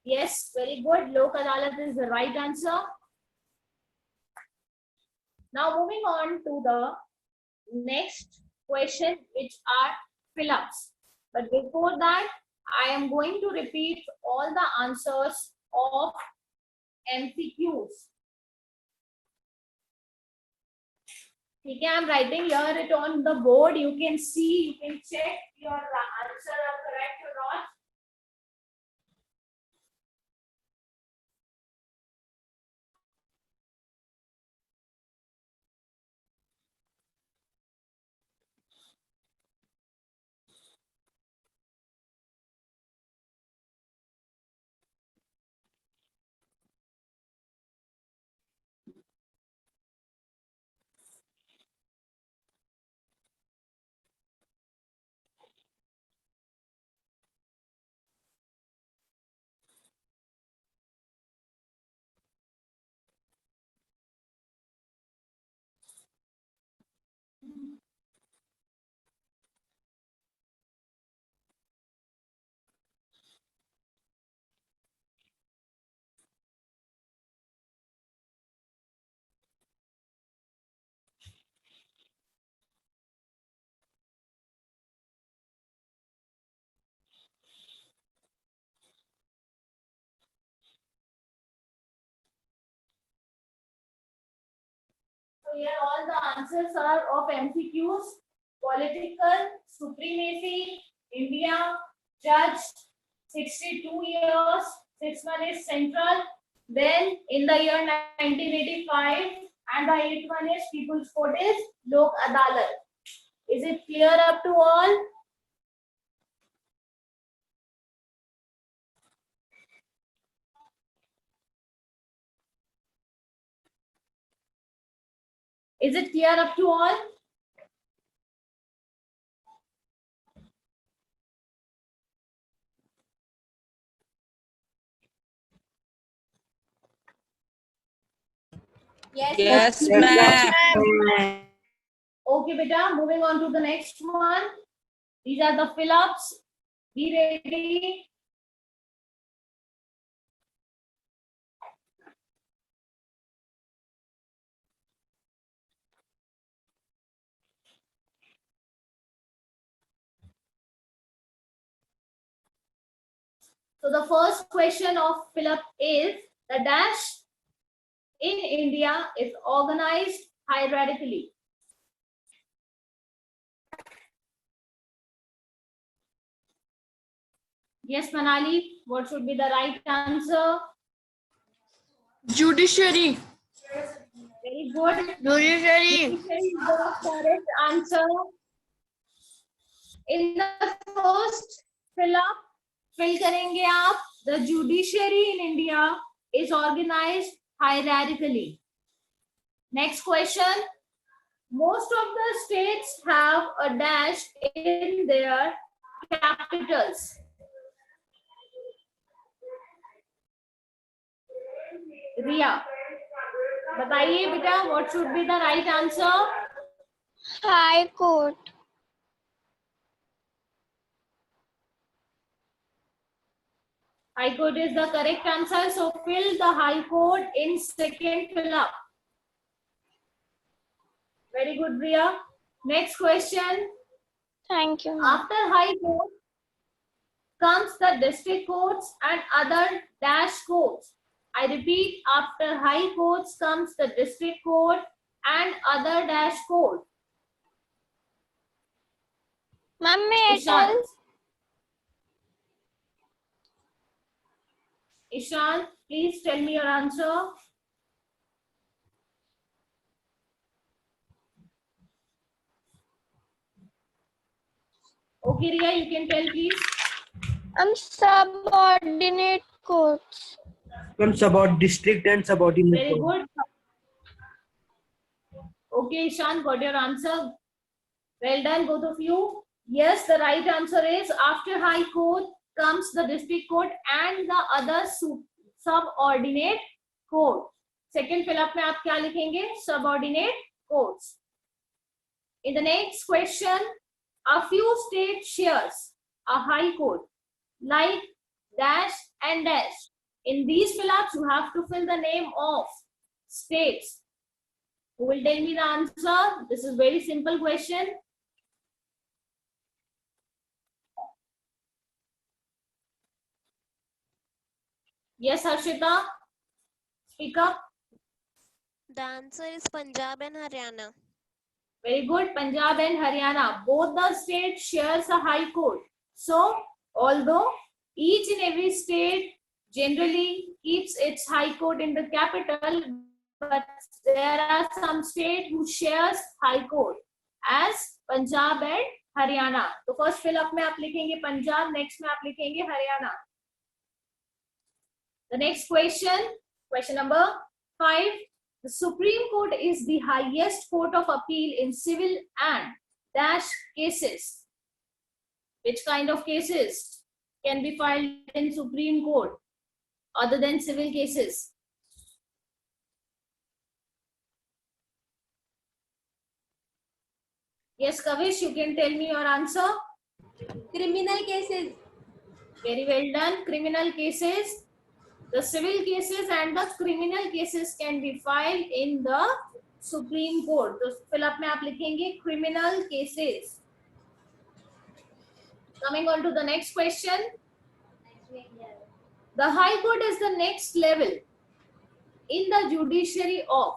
Yes, very good. Lok Adalat is the right answer. Now moving on to the next question, which are fill-ups. But before that, I am going to repeat all the answers of MCQs. ठीक है, I'm writing here it on the board. You can see, you can check your answer are correct or not. So here all the answers are of MCQs. Political supremacy, India, judge, 62 years, 6th one is central. Then in the year 1985, and the 8th one is people's court is Lok Adalat. Is it clear up to all? Is it clear up to all? Yes, ma'am. Okay, beta. Moving on to the next one. These are the fill-ups. Be ready. So the first question of fill-up is, the dash in India is organized hierarchically. Yes, Manali, what should be the right answer? Judiciary. Very good. Judiciary. Judiciary is the correct answer. In the first fill-up, fill करेंगे आप. The judiciary in India is organized hierarchically. Next question. Most of the states have a dash in their capitals. Riya, बताइए बेटा, what should be the right answer? High Court. High Court is the correct answer. So fill the High Court in second fill up. Very good, Riya. Next question. Thank you. After High Court comes the district courts and other dash courts. I repeat, after High Courts comes the district court and other dash court. Ma'am, may I tell? Ishan, please tell me your answer. Okay, Riya, you can tell, please. Subordinate courts. About district and subordinate. Very good. Okay, Ishan, got your answer. Well done, both of you. Yes, the right answer is after High Court comes the district court and the other subordinate court. Second fill up में आप क्या लिखेंगे? Subordinate courts. In the next question, a few state shares a high court like dash and dash. In these fill ups, you have to fill the name of states. Who will tell me the answer? This is very simple question. Yes, Harshita, speak up. The answer is Punjab and Haryana. Very good. Punjab and Haryana. Both the states shares a high court. So, although each and every state generally keeps its high court in the capital, but there are some states who shares high court as Punjab and Haryana. So first fill up में आप लिखेंगे Punjab, next में आप लिखेंगे Haryana. The next question, question number 5. The Supreme Court is the highest court of appeal in civil and dash cases. Which kind of cases can be filed in Supreme Court other than civil cases? Yes, Kavish, you can tell me your answer. Criminal cases. Very well done. Criminal cases. The civil cases and the criminal cases can be filed in the Supreme Court. So fill up में आप लिखेंगे criminal cases. Coming on to the next question. The High Court is the next level in the judiciary of.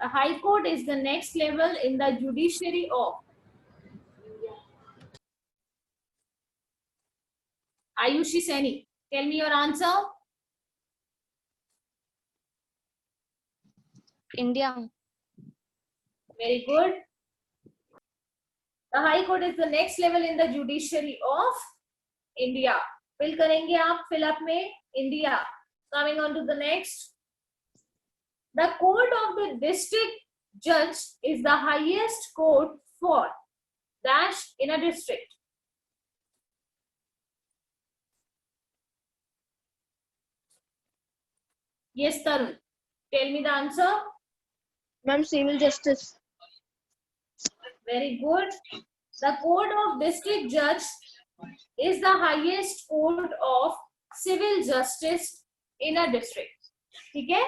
The High Court is the next level in the judiciary of. Ayushi Seni, tell me your answer. India. Very good. The High Court is the next level in the judiciary of India. Fill करेंगे आप fill up में India. Coming on to the next. The court of the district judge is the highest court for dash in a district. Yes, Tarun. Tell me the answer. Ma'am, civil justice. Very good. The court of district judge is the highest court of civil justice in a district. ठीक है?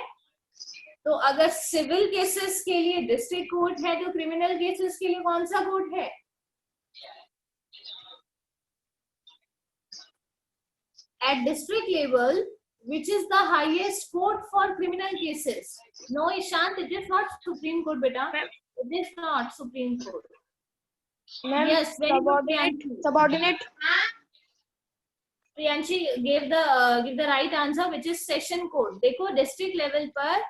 तो अगर civil cases के लिए district court है तो criminal cases के लिए कौन सा कोर्ट है? At district level, which is the highest court for criminal cases? No, Ishant, it is not Supreme Court, beta. It is not Supreme Court. Yes, very good. Subordinate. Priyanshi give the right answer, which is session court. देखो district level पर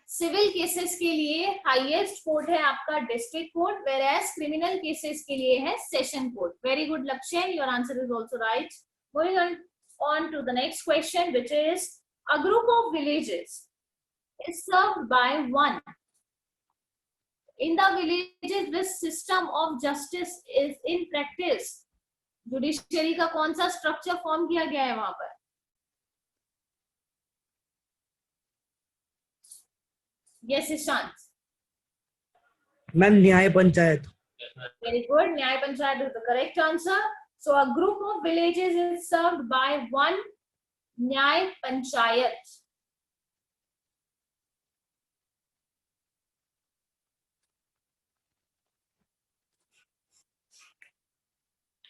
civil cases के लिए highest court है आपका district court, whereas criminal cases के लिए है session court. Very good लक्ष्य, your answer is also right. Going on to the next question, which is A group of villages is served by one. In the villages, this system of justice is in practice. Judiciary का कौन सा structure form किया गया है वहां पर? Yes Ishant. Ma'am न्याय panchayat. Very good. Nyaya Panchayat is the correct answer. So a group of villages is served by one Nyaya Panchayat.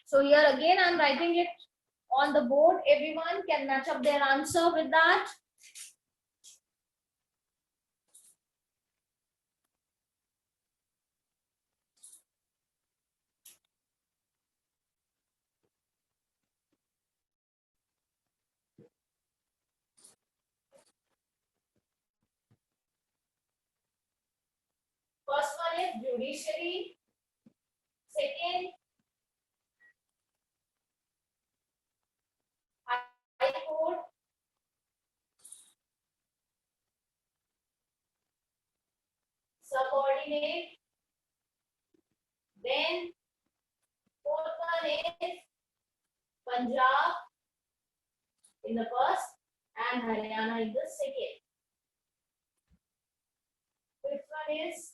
So here again I am writing it on the board. Everyone can match up their answer with that. First one is judiciary. Second, high court. Subordinate. Then fourth one is Punjab in the first and Haryana in the second. Fifth one is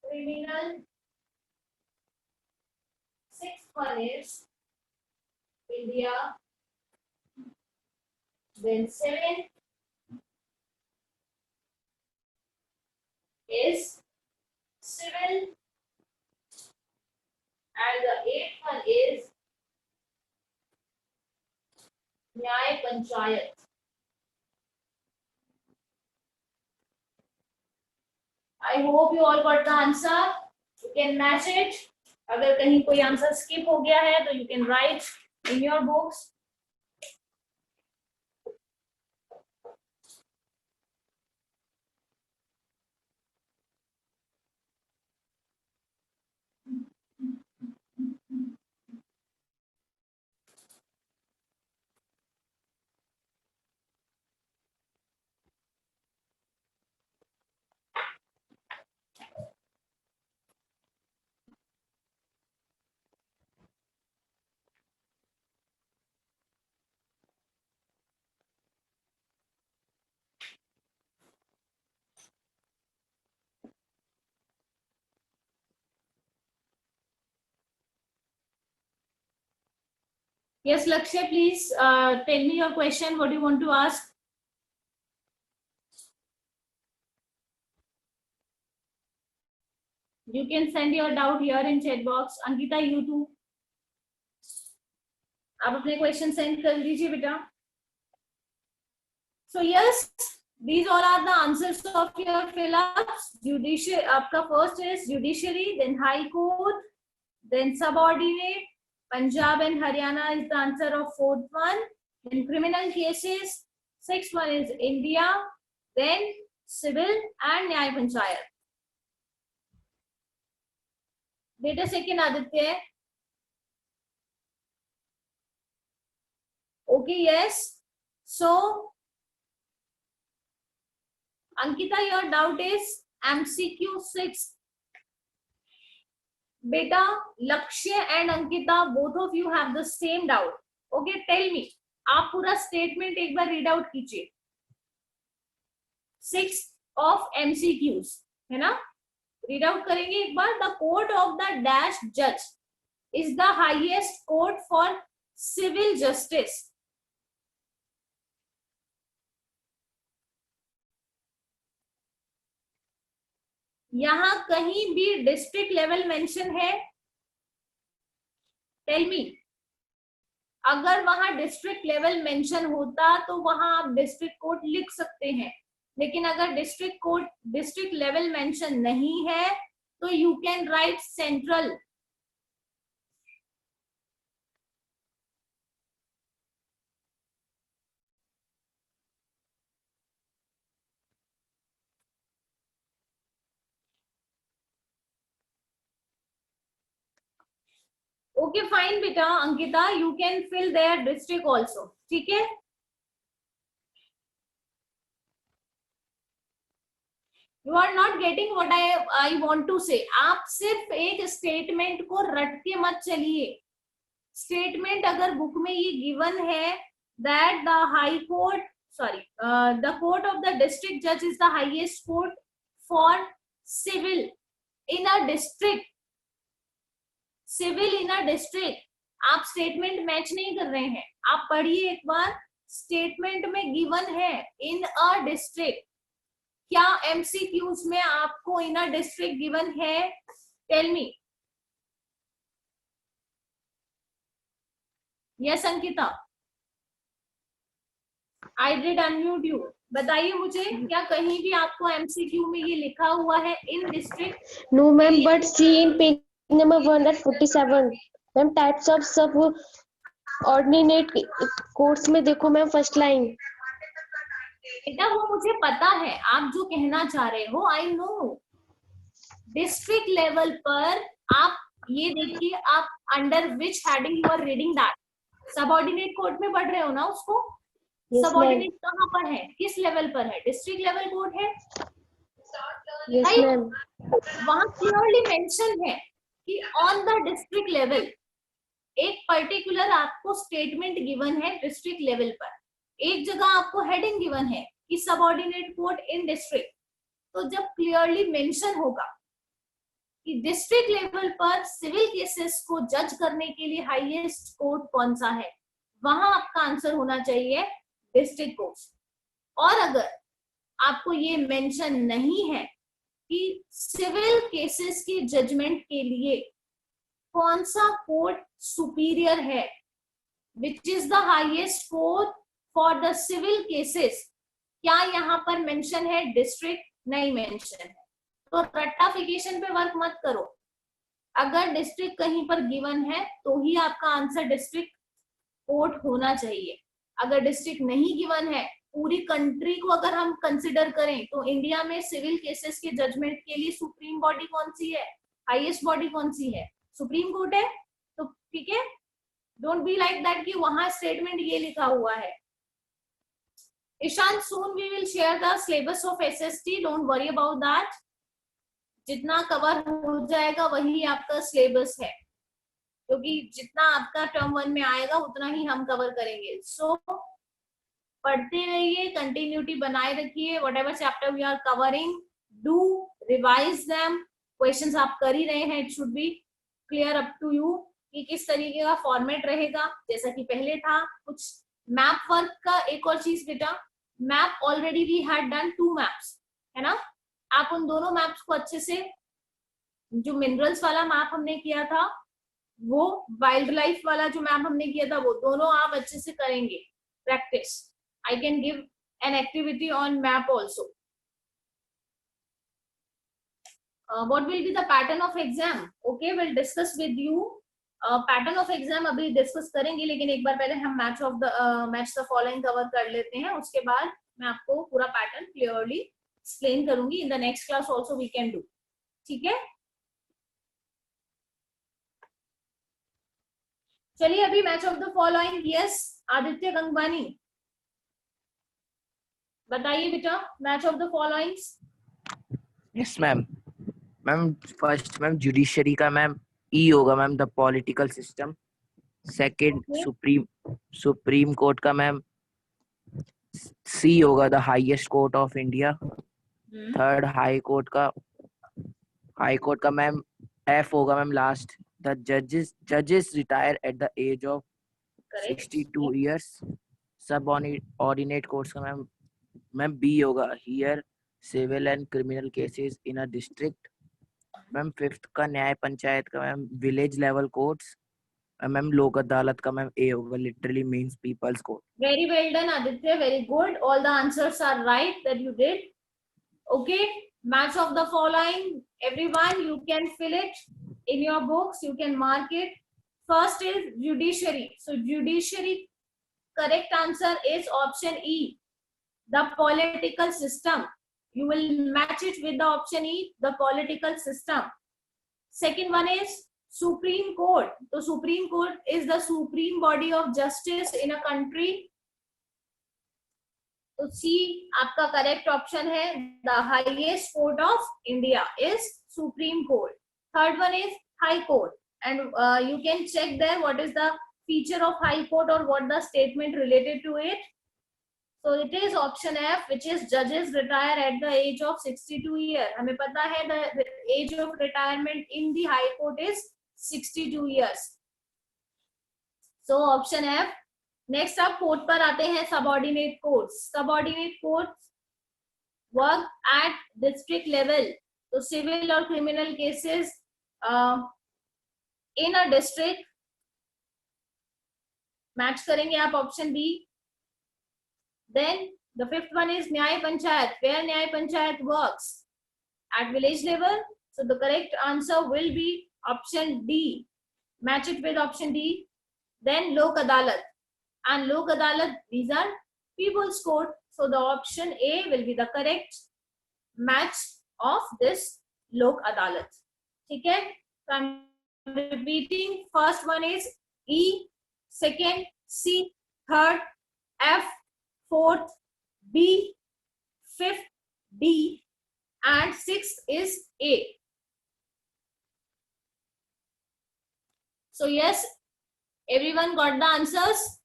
criminal. Sixth one is India. Then seventh is civil, and the eighth one is Nyaya Panchayat. I hope you all got the answer. You can match it. अगर कहीं कोई answer skip हो गया है तो you can write in your books. Yes, Lakshya, please tell me your question. What do you want to ask? You can send your doubt here in chat box. Ankita, you too. आप अपने question send कर दीजिए बेटा. So yes, these all are the answers of your fill-ups. Judiciary, आपका first is judiciary, then high court, then subordinate. Punjab and Haryana is the answer of fourth one. Then criminal cases. Sixth one is India. Then civil and Nyaya Panchayat. Wait a second, Aditya. Okay, yes. So, Ankita, your doubt is MCQ 6. Beta, Lakshya and Ankita, both of you have the same doubt. Okay, tell me. आप पूरा statement एक बार read out कीजिए. 6 of MCQs, है ना? Read out करेंगे एक बार. The court of the dash judge is the highest court for civil justice. यहां कहीं भी डिस्ट्रिक्ट लेवल मेंशन है? Tell me. अगर वहां डिस्ट्रिक्ट लेवल मेंशन होता तो वहां आप डिस्ट्रिक्ट कोर्ट लिख सकते हैं, लेकिन अगर डिस्ट्रिक्ट लेवल मेंशन नहीं है तो you can write central. Okay fine बेटा Ankita, you can fill their district also, ठीक है। You are not getting what I want to say. आप सिर्फ एक स्टेटमेंट को रट के मत चलिए। स्टेटमेंट अगर बुक में ये गिवन है that the high court the court of the district जज is the highest court for civil in a district, civil in a district, आप स्टेटमेंट मैच नहीं कर रहे हैं। आप पढ़िए एक बार, स्टेटमेंट में गिवन है इन अ डिस्ट्रिक्ट। क्या एमसीक्यूज में आपको इन अ डिस्ट्रिक्ट गिवन है? Tell me. Yes Ankita, I did unmute you. बताइए मुझे, क्या कहीं भी आपको एमसीक्यू में ये लिखा हुआ है इन district? No, ma'am, but see in page number 147, ma'am, types of subordinate courts में देखो मैम फर्स्ट लाइन। बेटा वो मुझे पता है आप जो कहना चाह रहे हो, आई नो। डिस्ट्रिक्ट लेवल पर आप ये देखिए, आप under which heading you are reading that? Subordinate court में पढ़ रहे हो ना उसको? Yes, सबऑर्डिनेट कहाँ पर है, किस लेवल पर है? डिस्ट्रिक्ट लेवल कोर्ट है, Yes, Right? ma'am. वहां क्लियरली मेंशन है कि ऑन द डिस्ट्रिक्ट लेवल एक पर्टिकुलर आपको स्टेटमेंट गिवन है डिस्ट्रिक्ट लेवल पर। एक जगह आपको हेडिंग गिवन है कि सबऑर्डिनेट कोर्ट इन डिस्ट्रिक्ट। तो जब क्लियरली मेंशन होगा कि डिस्ट्रिक्ट लेवल पर सिविल केसेस को जज करने के लिए हाईएस्ट कोर्ट कौन सा है, वहां आपका आंसर होना चाहिए डिस्ट्रिक्ट कोर्ट। और अगर आपको ये मेंशन नहीं है कि सिविल केसेस के जजमेंट के लिए कौन सा कोर्ट सुपीरियर है, which is the highest court for the civil cases, क्या यहाँ पर मेंशन है डिस्ट्रिक्ट? नहीं मेंशन है। तो रट्टाफिकेशन पे वर्क मत करो। अगर डिस्ट्रिक्ट कहीं पर गिवन है तो ही आपका आंसर डिस्ट्रिक्ट कोर्ट होना चाहिए। अगर डिस्ट्रिक्ट नहीं गिवन है, पूरी कंट्री को अगर हम कंसिडर करें तो इंडिया में सिविल केसेस के जजमेंट के लिए सुप्रीम बॉडी कौन सी है, हाईएस्ट बॉडी कौन सी है? सुप्रीम कोर्ट है। तो ठीक है, डोंट बी लाइक दैट कि वहां स्टेटमेंट ये लिखा हुआ है। Ishaan, soon we will share the syllabus of SST, don't worry about that. जितना कवर हो जाएगा वही आपका सिलेबस है, क्योंकि जितना आपका टर्म 1 में आएगा उतना ही हम कवर करेंगे। सो पढ़ते रहिए, कंटिन्यूटी बनाए रखिए। Whatever chapter we are covering, do revise them. Questions आप कर ही रहे हैं, it should be clear up to you कि किस तरीके का फॉर्मेट रहेगा। जैसा कि पहले था कुछ मैप वर्क का। एक और चीज बेटा, map already we had done 2 maps, है ना? आप उन दोनों मैप्स को अच्छे से, जो मिनरल्स वाला मैप हमने किया था, वो वाइल्ड लाइफ वाला जो मैप हमने किया था, वो दोनों आप अच्छे से करेंगे practice. I can give an activity on map also. What will be the pattern of exam? Okay, we'll discuss with you. Pattern of exam अभी discuss करेंगे, लेकिन एक बार पहले हम match the following cover कर लेते हैं। उसके बाद मैं आपको पूरा pattern clearly explain करूंगी। In the next class also we can do. ठीक है? चलिए अभी match of the following. Yes, Aditya Gangwani, बताइए बेटा, match of the followings. Yes ma'am. Ma'am first ma'am judiciary का मैम ई होगा ma'am the political system. Second supreme court का ma'am C होगा the highest court of India. Third high court का ma'am F होगा ma'am last. The जजेस retire at the age of 62 years. Subordinate courts का ma'am B होगा hear civil and criminal cases in a district. Ma'am fifth का न्याय पंचायत का ma'am village level courts. Ma'am Lok Adalat का ma'am A होगा literally means people's court. Very well done Aditya, very good, all the answers are right that you did. Okay, match of the following everyone, you can fill it in your books, you can mark it. First is judiciary. So judiciary correct answer is option E, the political system. You will match it with the option E, the political system. Second one is supreme court, तो supreme court is the supreme body of justice in a country. तो C आपका correct option है। The highest court of India is supreme court. Third one is high court, and you can check there what is the feature of high court और what the statement related to it. So it is option F, which is judges retire at the age of 62 year. हमें पता है the age of retirement in the high court is 62 years. So option F. Next up court पर आते हैं subordinate courts. Subordinate courts work at district level. तो civil और criminal cases in a district match करेंगे आप option B. Then the fifth one is Nyay Panchayat, where Nyay Panchayat works at village level. So the correct answer will be option D. Match it with option D. Then Lok Adalat, and Lok Adalat, these are people's court. So the option A will be the correct match of this Lok Adalat. ठीक है? So I'm repeating. First one is E, second C, third F, fourth B, fifth D, and sixth is A. So yes, everyone got the answers?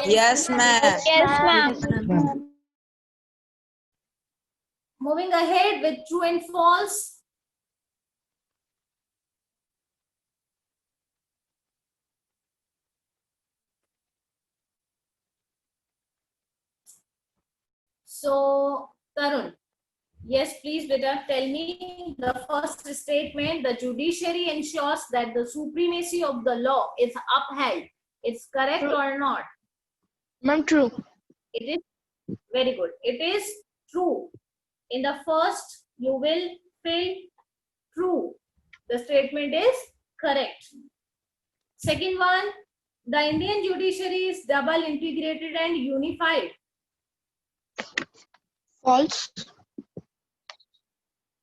Yes, ma'am. Yes, ma'am. Moving ahead with true and false. So, Tarun, yes, please, beta, tell me the first statement. The judiciary ensures that the supremacy of the law is upheld. It's correct or not? Ma'am, true. It is very good. It is true. In the first, you will fill true. The statement is correct. Second one, the Indian judiciary is double integrated and unified. False.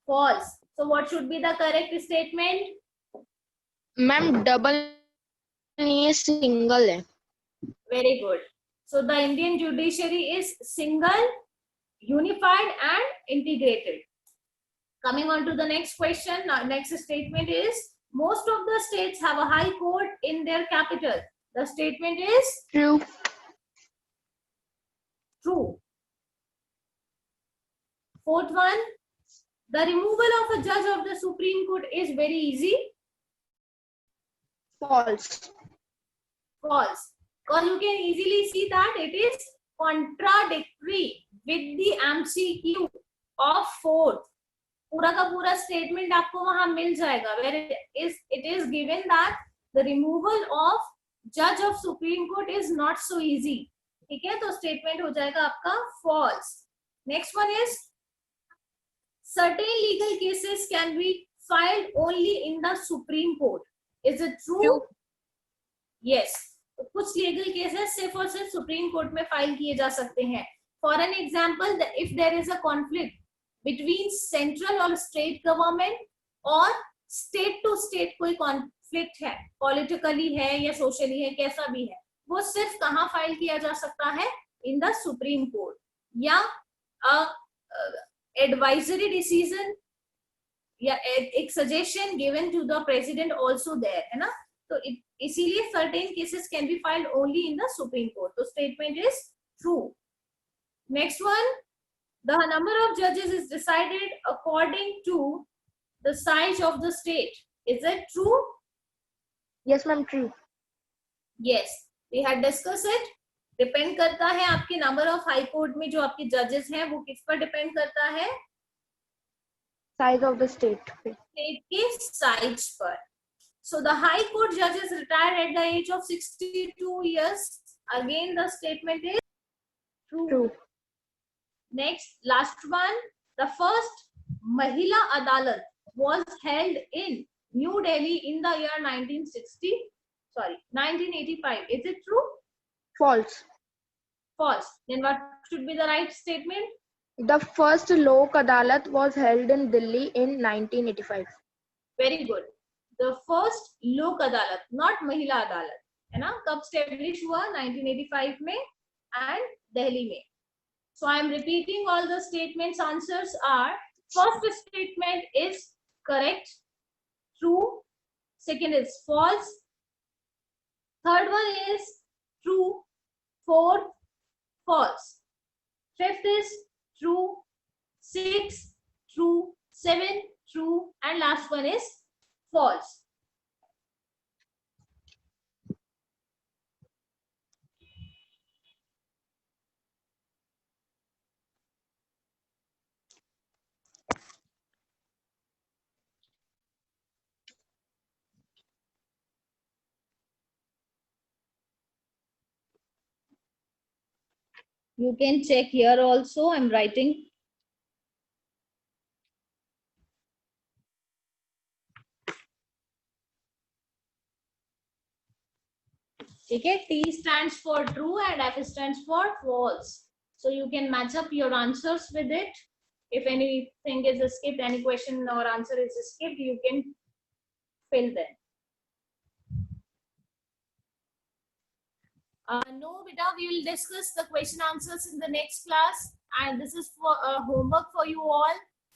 False. So what should be the correct statement? Ma'am, double नहीं है, single है. Very good. So the Indian judiciary is single, unified and integrated. Coming on to the next question. Now, next statement is most of the states have a high court in their capital. The statement is True. true. Fourth one, the removal of a judge of the Supreme Court is very easy. False. False. Because you can easily see that it is contradictory with the MCQ of fourth. पूरा का पूरा statement आपको वहां मिल जाएगा. Where it is given that the removal of judge of Supreme Court is not so easy. ठीक है, तो statement हो जाएगा आपका false. Next one is certain legal cases can be filed only in the Supreme Court. Is it true? Yes. तो कुछ legal cases सिर्फ और सिर्फ Supreme Court में फाइल किए जा सकते हैं. For an example, if there is a conflict between central or state government और state to state कोई conflict है, politically है या socially है, कैसा भी है, वो सिर्फ कहाँ फाइल किया जा सकता है? In the Supreme Court. या advisory decision या एक suggestion given to the president also there है ना, तो इसीलिए certain cases can be filed only in the Supreme Court. तो statement is true. Next one, the number of judges is decided according to the size of the state. Is it true? Yes, ma'am, true. Yes, we had discussed it. Depend करता है आपके number of high court में जो आपके judges हैं वो किस पर depend करता है? Size of the state. State के size पर. So the high court judges retire at the age of 62 years. Again, the statement is true. True. Next, last one. The first Mahila Adalat was held in New Delhi in the year 1985. Is it true? False. False. Then what should be the right statement? The first Lok Adalat was held in Delhi in 1985. Very good. The first Lok अदालत, not महिला अदालत, है ना, कब establish हुआ? 1985 में and Delhi में. So I am repeating all the statements. Answers are: first statement is correct, true. Second is false. Third one is true. Fourth, false. Fifth is true. Sixth, true. Seventh, true. And last one is false. You can check here also. I'm writing. Okay, T stands for true and F stands for false. So you can match up your answers with it. If anything is skipped, any question or answer is skipped, you can fill them. No, beta, we will discuss the question answers in the next class. And this is for homework for you all,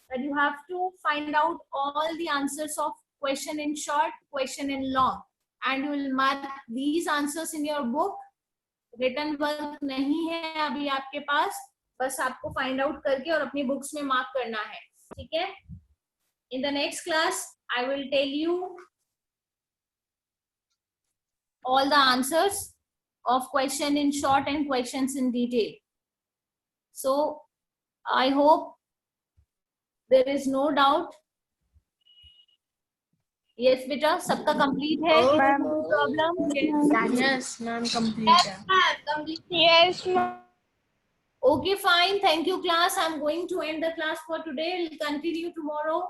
that you have to find out all the answers of question in short, question in long. And you will mark these answers in your book. Written work नहीं है अभी आपके पास, बस आपको find out करके और अपनी books में mark करना है, ठीक है? In the next class, I will tell you all the answers of question in short and questions in detail. So I hope there is no doubt. Yes, beta, सबका complete है? No problem. Yes, ma'am, complete. Yes, ma'am, complete. Yes, ma'am. Okay, fine. Thank you, class. I'm going to end the class for today. We'll continue tomorrow.